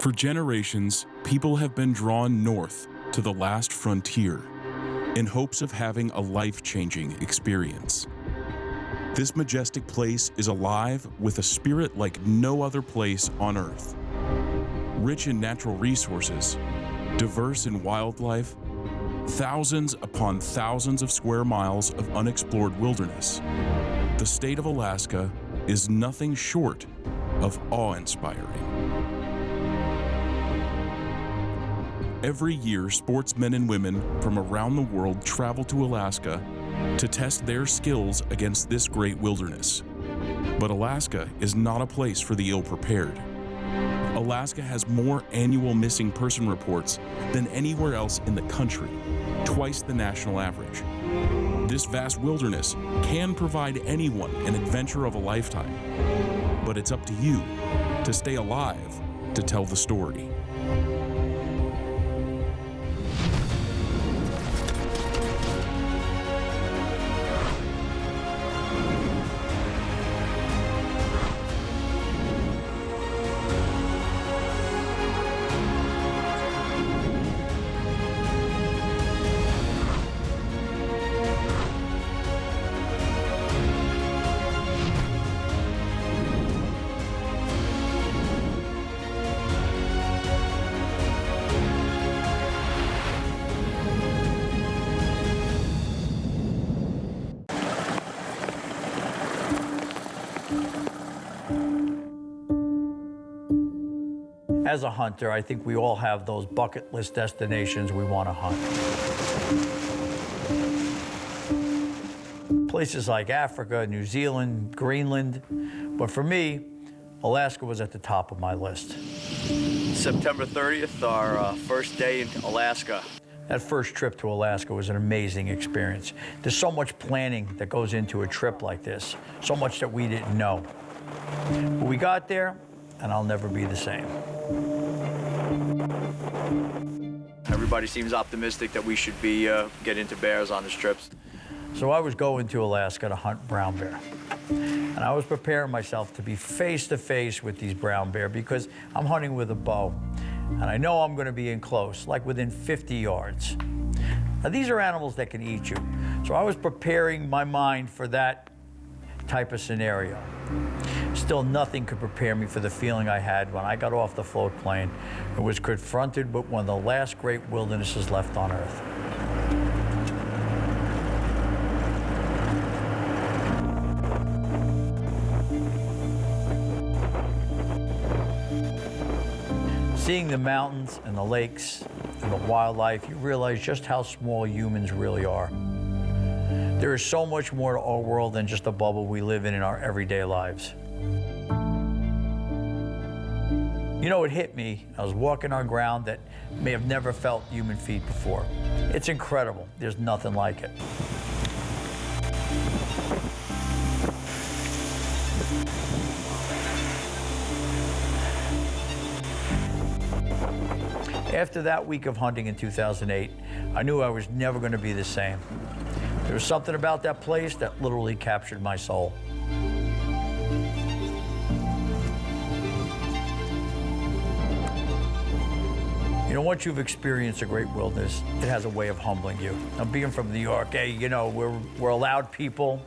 For generations, people have been drawn north to the last frontier in hopes of having a life-changing experience. This majestic place is alive with a spirit like no other place on Earth. Rich in natural resources, diverse in wildlife, thousands upon thousands of square miles of unexplored wilderness, the state of Alaska is nothing short of awe-inspiring. Every year, sportsmen and women from around the world travel to Alaska to test their skills against this great wilderness. But Alaska is not a place for the ill-prepared. Alaska has more annual missing person reports than anywhere else in the country, twice the national average. This vast wilderness can provide anyone an adventure of a lifetime, but it's up to you to stay alive to tell the story. As a hunter, I think we all have those bucket list destinations we want to hunt. Places like Africa, New Zealand, Greenland, but for me, Alaska was at the top of my list. September 30th, our first day in Alaska. That first trip to Alaska was an amazing experience. There's so much planning that goes into a trip like this, so much that we didn't know. But we got there, and I'll never be the same. Everybody seems optimistic that we should be getting into bears on this trip. So I was going to Alaska to hunt brown bear. And I was preparing myself to be face to face with these brown bear because I'm hunting with a bow. And I know I'm gonna be in close, like within 50 yards. Now these are animals that can eat you. So I was preparing my mind for that type of scenario. Still, nothing could prepare me for the feeling I had when I got off the float plane and was confronted with one of the last great wildernesses left on Earth. Seeing the mountains and the lakes and the wildlife, you realize just how small humans really are. There is so much more to our world than just a bubble we live in our everyday lives. You know, it hit me. I was walking on ground that may have never felt human feet before. It's incredible. There's nothing like it. After that week of hunting in 2008, I knew I was never going to be the same. There was something about that place that literally captured my soul. You know, once you've experienced a great wilderness, it has a way of humbling you. Now, being from New York, hey, you know, we're a loud people.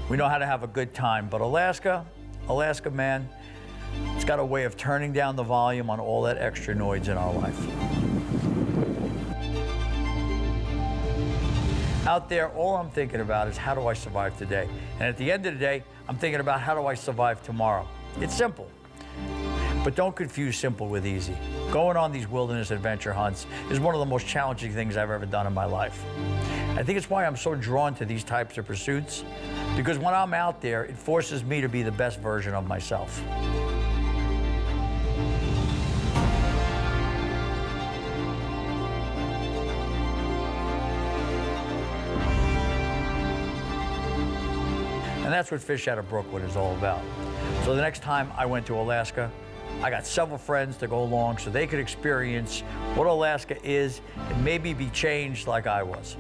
We know how to have a good time. But Alaska, man, it's got a way of turning down the volume on all that extra noise in our life. Out there, all I'm thinking about is how do I survive today? And at the end of the day, I'm thinking about how do I survive tomorrow? It's simple. But don't confuse simple with easy. Going on these wilderness adventure hunts is one of the most challenging things I've ever done in my life. I think it's why I'm so drawn to these types of pursuits, because when I'm out there, it forces me to be the best version of myself. And that's what Fish Out of Brookwood is all about. So the next time I went to Alaska, I got several friends to go along so they could experience what Alaska is and maybe be changed like I was.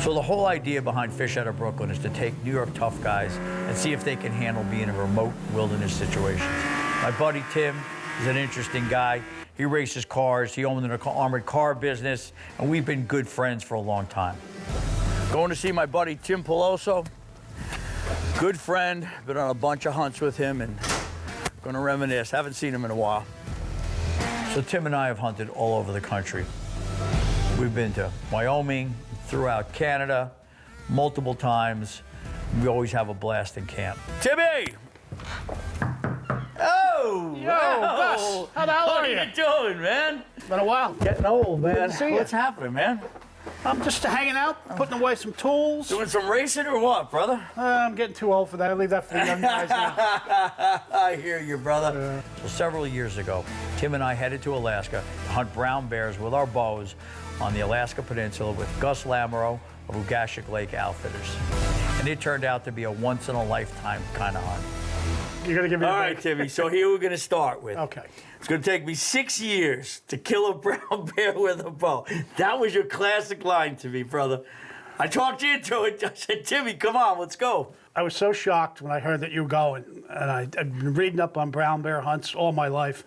So the whole idea behind Fish Out of Brooklyn is to take New York tough guys and see if they can handle being in remote wilderness situations. My buddy Tim is an interesting guy. He races cars, he owned an armored car business, and we've been good friends for a long time. Going to see my buddy Tim Peloso, good friend, been on a bunch of hunts with him and gonna reminisce. Haven't seen him in a while. So Tim and I have hunted all over the country. We've been to Wyoming, throughout Canada, multiple times. We always have a blast in camp. Timmy! Oh! Yo, Gus, how the hell are you? How you doing, man? Been a while. Getting old, man. Good to see you. What's happening, man? I'm just hanging out, putting away some tools. Doing some racing or what, brother? I'm getting too old for that. I leave that for the young guys now. I hear you, brother. So several years ago, Tim and I headed to Alaska to hunt brown bears with our bows on the Alaska Peninsula with Gus Lamoureux of Ugashik Lake Outfitters. And it turned out to be a once-in-a-lifetime kind of hunt. You're going to give me a All break? right, Timmy, so here we're going to start with. Okay. It's going to take me 6 years to kill a brown bear with a bow. That was your classic line to me, brother. I talked you into it. I said, Timmy, come on, let's go. I was so shocked when I heard that you were going. And I've been reading up on brown bear hunts all my life.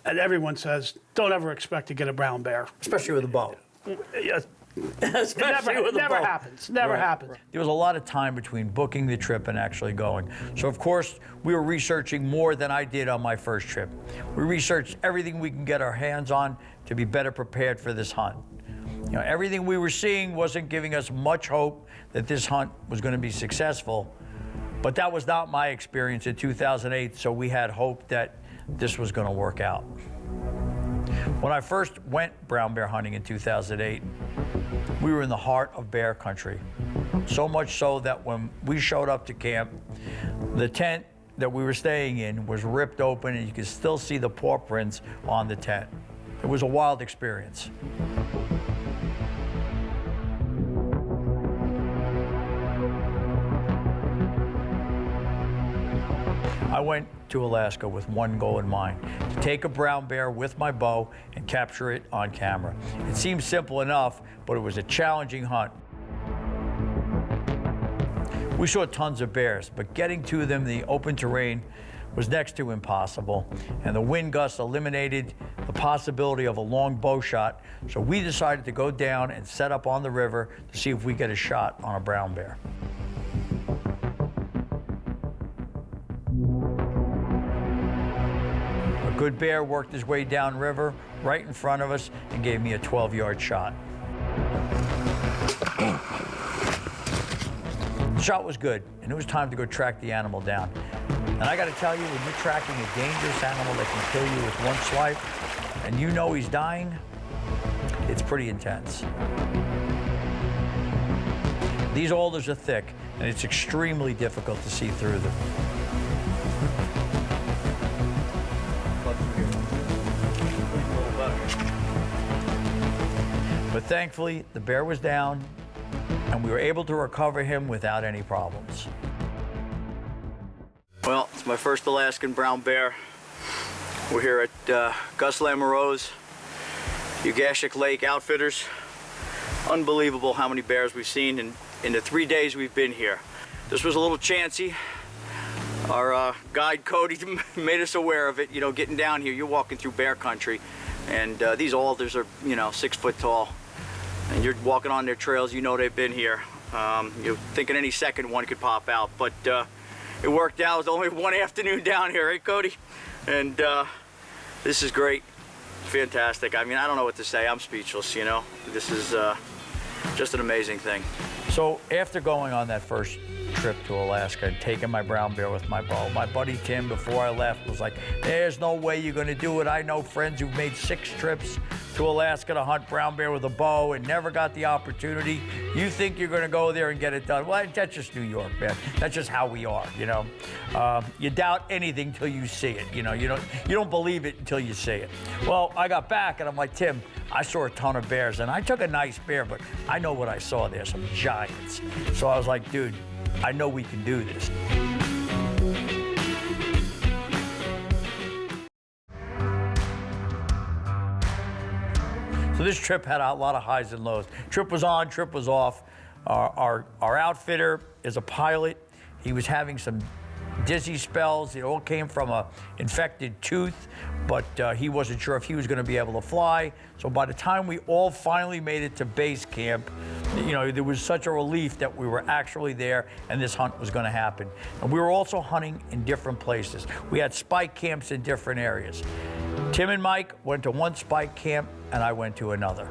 And everyone says, don't ever expect to get a brown bear. Especially with a bow. Yes. Especially with a bow. Never happens. Never happens. There was a lot of time between booking the trip and actually going. So, of course, we were researching more than I did on my first trip. We researched everything we can get our hands on to be better prepared for this hunt. You know, everything we were seeing wasn't giving us much hope that this hunt was going to be successful. But that was not my experience in 2008, so we had hope that this was going to work out. When I first went brown bear hunting in 2008, we were in the heart of bear country. So much so that when we showed up to camp, the tent that we were staying in was ripped open and you could still see the paw prints on the tent. It was a wild experience. I went to Alaska with one goal in mind, to take a brown bear with my bow and capture it on camera. It seemed simple enough, but it was a challenging hunt. We saw tons of bears, but getting to them in the open terrain was next to impossible, and the wind gusts eliminated the possibility of a long bow shot, so we decided to go down and set up on the river to see if we get a shot on a brown bear. A good bear worked his way downriver right in front of us and gave me a 12-yard shot. The shot was good, and it was time to go track the animal down. And I got to tell you, when you're tracking a dangerous animal that can kill you with one swipe, and you know he's dying, it's pretty intense. These alders are thick, and it's extremely difficult to see through them. But thankfully, the bear was down, and we were able to recover him without any problems. Well, it's my first Alaskan brown bear. We're here at Gus Lamoureux's Ugashik Lake Outfitters. Unbelievable how many bears we've seen in the 3 days we've been here. This was a little chancy. Our guide Cody made us aware of it. You know, getting down here, you're walking through bear country, and these alders are, 6 foot tall. And you're walking on their trails, you know they've been here. You're thinking any second one could pop out, but it worked out. It was only one afternoon down here, right, Cody? And this is great, fantastic. I mean, I don't know what to say. I'm speechless, you know. This is just an amazing thing. So after going on that first trip to Alaska and taking my brown bear with my bow, my buddy Tim, before I left, was like, there's no way you're gonna do it. I know friends who've made 6 trips to Alaska to hunt brown bear with a bow and never got the opportunity. You think you're gonna go there and get it done. Well, that's just New York, man. That's just how we are, you know. You doubt anything till you see it, you know. You don't believe it until you see it. Well, I got back and I'm like, Tim, I saw a ton of bears and I took a nice bear, but I know what I saw there, some giants. So I was like, dude, I know we can do this. So this trip had a lot of highs and lows. Trip was on, trip was off. Our outfitter is a pilot. He was having some dizzy spells. It all came from a infected tooth, but he wasn't sure if he was going to be able to fly. So by the time we all finally made it to base camp, you know, there was such a relief that we were actually there and this hunt was going to happen. And we were also hunting in different places. We had spike camps in different areas. Tim and Mike went to one spike camp and I went to another.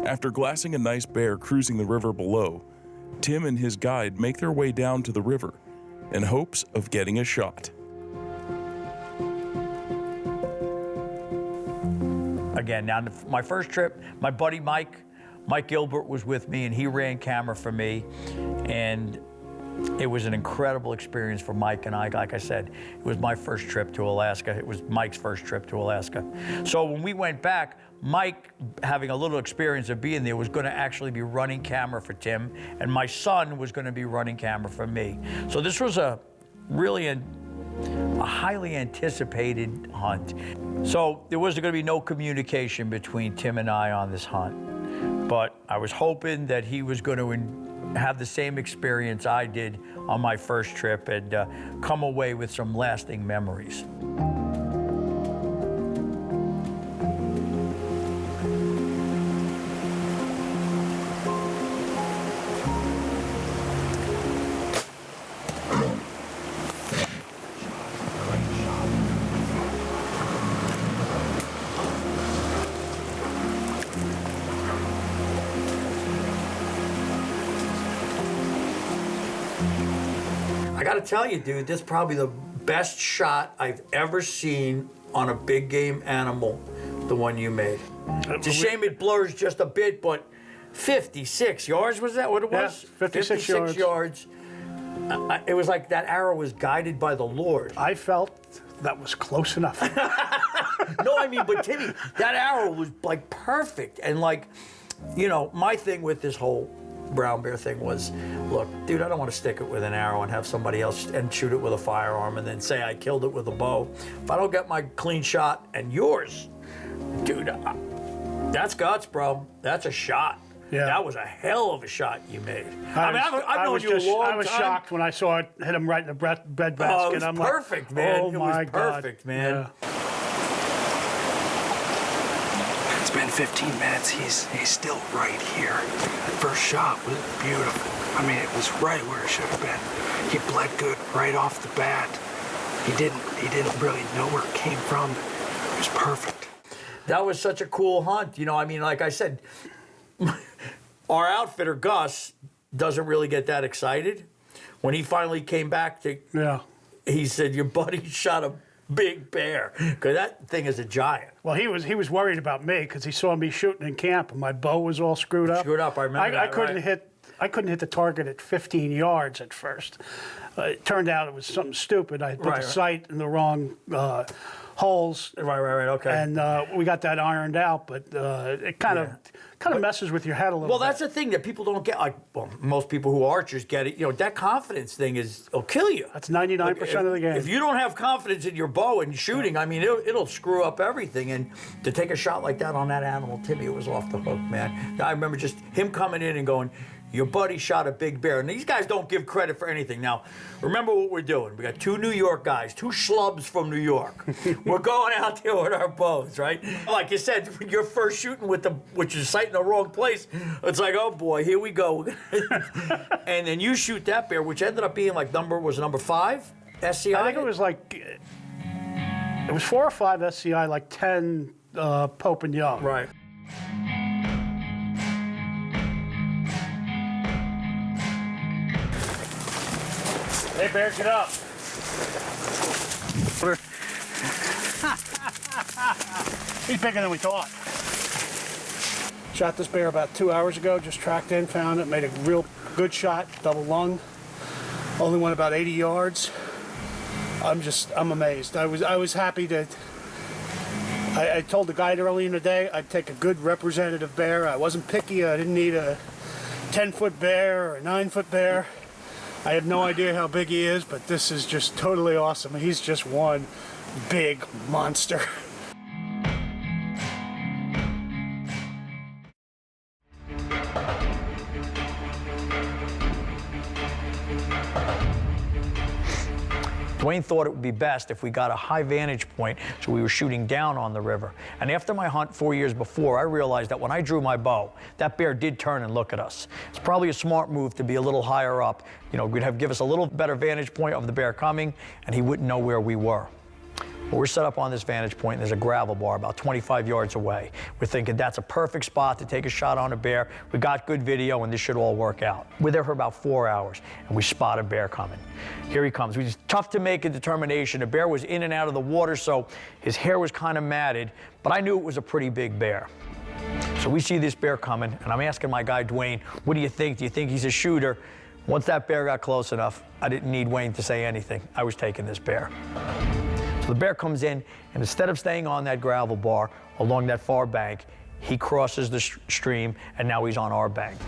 After glassing a nice bear cruising the river below, Tim and his guide make their way down to the river in hopes of getting a shot. Again, now my first trip, my buddy Mike Gilbert was with me and he ran camera for me. And it was an incredible experience for Mike and I. Like I said, it was my first trip to Alaska. It was Mike's first trip to Alaska. So when we went back, Mike, having a little experience of being there, was going to actually be running camera for Tim, and my son was going to be running camera for me. So this was a highly anticipated hunt. So there was going to be no communication between Tim and I on this hunt, but I was hoping that he was going to have the same experience I did on my first trip and come away with some lasting memories. I gotta tell you, dude, this is probably the best shot I've ever seen on a big game animal, the one you made. It's a shame it blurs just a bit, but 56 yards, was that what it was? Yeah, 56 yards. It was like that arrow was guided by the Lord. I felt that was close enough. No, I mean, but Timmy, that arrow was like perfect. And like, you know, my thing with this whole brown bear thing was, look, dude, I don't want to stick it with an arrow and have somebody else and shoot it with a firearm and then say I killed it with a bow. If I don't get my clean shot and yours, dude, that's guts, bro. That's a shot. Yeah. That was a hell of a shot you made. I've known you a long time. I was shocked when I saw it hit him right in the breadbasket. Oh, it was perfect, man. Oh, my God. Perfect, man. Yeah. It's been 15 minutes. He's still right here. That first shot was beautiful. I mean, it was right where it should have been. He bled good right off the bat. He didn't really know where it came from. It was perfect. That was such a cool hunt. You know, I mean, like I said, our outfitter, Gus, doesn't really get that excited. When he finally came back he said, your buddy shot a big bear, because that thing is a giant. Well, he was worried about me because he saw me shooting in camp and my bow was all screwed up. Screwed up, I remember that, I couldn't hit the target at 15 yards at first. It turned out it was something stupid. I put the sight in the wrong holes. Right, okay. And we got that ironed out, but it kind of messes with your head a little bit. Well, that's the thing that people don't get. Like, well, most people who are archers get it. You know, that confidence thing it'll kill you. That's 99% of the game. If you don't have confidence in your bow and shooting, I mean, it'll screw up everything. And to take a shot like that on that animal, Timmy, it was off the hook, man. I remember just him coming in and going, your buddy shot a big bear. And these guys don't give credit for anything. Now, remember what we're doing. We got two New York guys, two schlubs from New York. We're going out there with our bows, right? Like you said, you're first shooting which is sighting the wrong place. It's like, oh boy, here we go. And then you shoot that bear, which ended up being like number 5 SCI? I think it was like, it was 4 or 5 SCI, like 10 Pope and Young. Right. Hey, bear, get up. He's bigger than we thought. Shot this bear about 2 hours ago, just tracked in, found it, made a real good shot, double lung. Only went about 80 yards. I'm amazed. I was happy to, I told the guide early in the day I'd take a good representative bear. I wasn't picky, I didn't need a 10-foot bear or a 9-foot bear. I have no idea how big he is, but this is just totally awesome. He's just one big monster. Dwayne thought it would be best if we got a high vantage point so we were shooting down on the river. And after my hunt 4 years before, I realized that when I drew my bow, that bear did turn and look at us. It's probably a smart move to be a little higher up. You know, we'd give us a little better vantage point of the bear coming, and he wouldn't know where we were. Well, we're set up on this vantage point, and there's a gravel bar about 25 yards away. We're thinking that's a perfect spot to take a shot on a bear. We got good video, and this should all work out. We're there for about 4 hours, and we spot a bear coming. Here he comes. It was tough to make a determination. The bear was in and out of the water, so his hair was kind of matted, but I knew it was a pretty big bear. So we see this bear coming, and I'm asking my guy, Dwayne, what do you think? Do you think he's a shooter? Once that bear got close enough, I didn't need Wayne to say anything. I was taking this bear. So the bear comes in, and instead of staying on that gravel bar along that far bank, he crosses the stream, and now he's on our bank.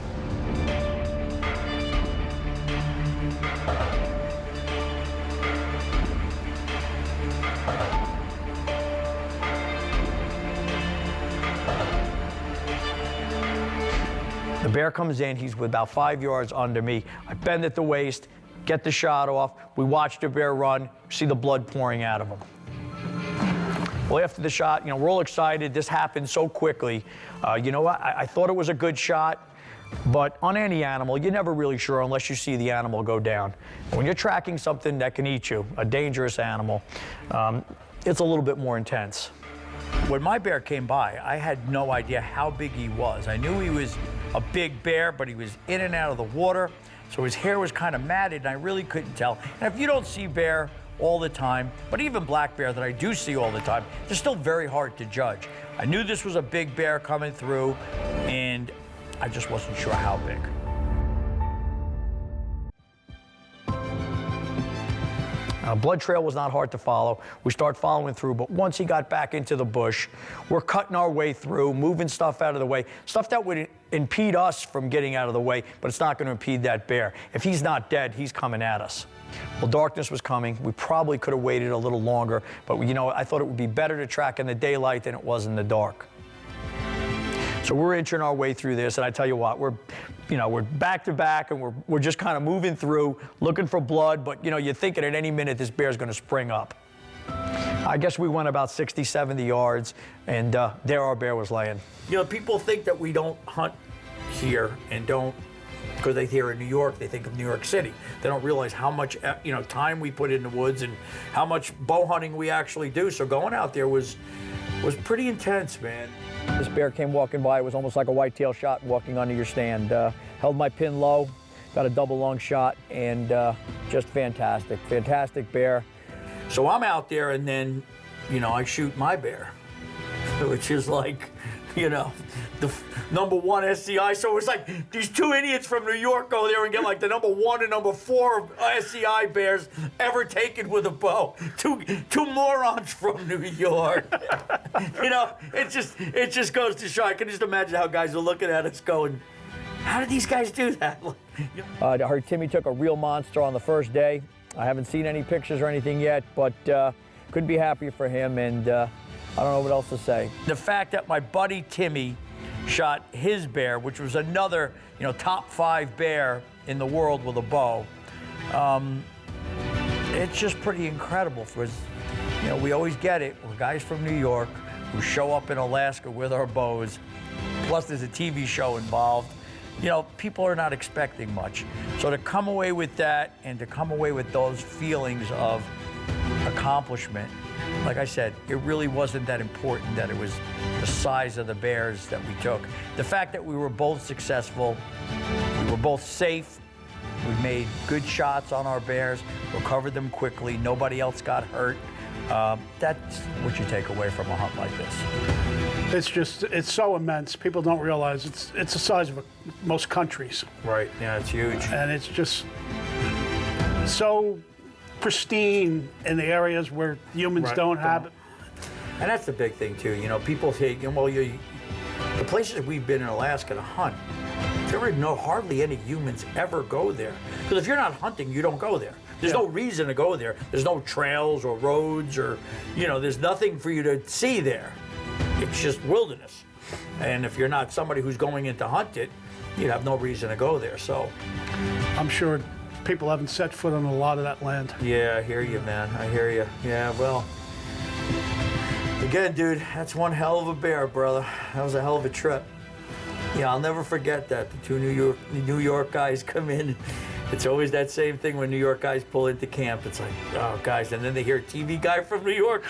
The bear comes in, he's about 5 yards under me. I bend at the waist, get the shot off. We watch the bear run, see the blood pouring out of him. Well, after the shot, you know, we're all excited. This happened so quickly. You know what? I thought it was a good shot, but on any animal, you're never really sure unless you see the animal go down. When you're tracking something that can eat you, a dangerous animal, it's a little bit more intense. When my bear came by, I had no idea how big he was. I knew he was a big bear, but he was in and out of the water, so his hair was kind of matted, and I really couldn't tell. And if you don't see bear all the time, but even black bear that I do see all the time, they're still very hard to judge. I knew this was a big bear coming through, and I just wasn't sure how big. Blood trail was not hard to follow. We start following through, but once he got back into the bush, we're cutting our way through, moving stuff out of the way, stuff that would impede us from getting out of the way, but it's not going to impede that bear. If he's not dead, he's coming at us. Well, darkness was coming. We probably could have waited a little longer, but you know, I thought it would be better to track in the daylight than it was in the dark. So we're inching our way through this, and I tell you what, we're back to back, and we're just kind of moving through, looking for blood, but you know, you're thinking at any minute this bear's going to spring up. I guess we went about 60, 70 yards, and there our bear was laying. You know, people think that we don't hunt here and don't, because they hear in New York, they think of New York City. They don't realize how much time we put in the woods and how much bow hunting we actually do. So going out there was pretty intense, man. This bear came walking by. It was almost like a whitetail shot walking under your stand. Held my pin low, got a double lung shot, and just fantastic, fantastic bear. So I'm out there, and then, you know, I shoot my bear, which is like, you know, the #1 SCI. So it's like these two idiots from New York go there and get like the #1 and #4 SCI bears ever taken with a bow. Two morons from New York. You know, it just goes to show. I can just imagine how guys are looking at us going, how did these guys do that? I heard Timmy took a real monster on the first day. I haven't seen any pictures or anything yet, but couldn't be happier for him, and I don't know what else to say. The fact that my buddy Timmy shot his bear, which was another, you know, top 5 bear in the world with a bow, it's just pretty incredible. Because, you know, we always get it. We're guys from New York who show up in Alaska with our bows. Plus, there's a TV show involved. You know, people are not expecting much. So to come away with that and to come away with those feelings of accomplishment, like I said, it really wasn't that important that it was the size of the bears that we took. The fact that we were both successful, we were both safe, we made good shots on our bears, recovered them quickly, nobody else got hurt. That's what you take away from a hunt like this. It's so immense. People don't realize it's the size of most countries. Right, yeah, it's huge. And it's just so pristine in the areas where humans don't have it. And that's the big thing too. You know, people say, well, the places we've been in Alaska to hunt, there are hardly any humans ever go there. Because if you're not hunting, you don't go there. There's no reason to go there. There's no trails or roads or, there's nothing for you to see there. It's just wilderness. And if you're not somebody who's going in to hunt it, you'd have no reason to go there. So I'm sure people haven't set foot on a lot of that land. yeah, I hear you, man. I hear you. Yeah, well, again, dude, that's one hell of a bear, brother. That was a hell of a trip. Yeah, I'll never forget that. The two New York guys come in. It's always that same thing when New York guys pull into camp. It's like, oh, guys, and then they hear a TV guy from New York.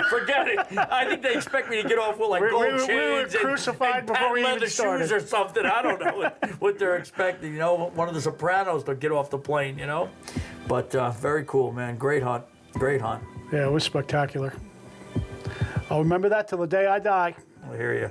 Forget it. I think they expect me to get off with like gold chains we were crucified and before we even leather started. shoes or something. I don't know what they're expecting. One of the Sopranos to get off the plane. But very cool, man. Great hunt. Great hunt. Yeah, it was spectacular. I'll remember that till the day I die. I hear you.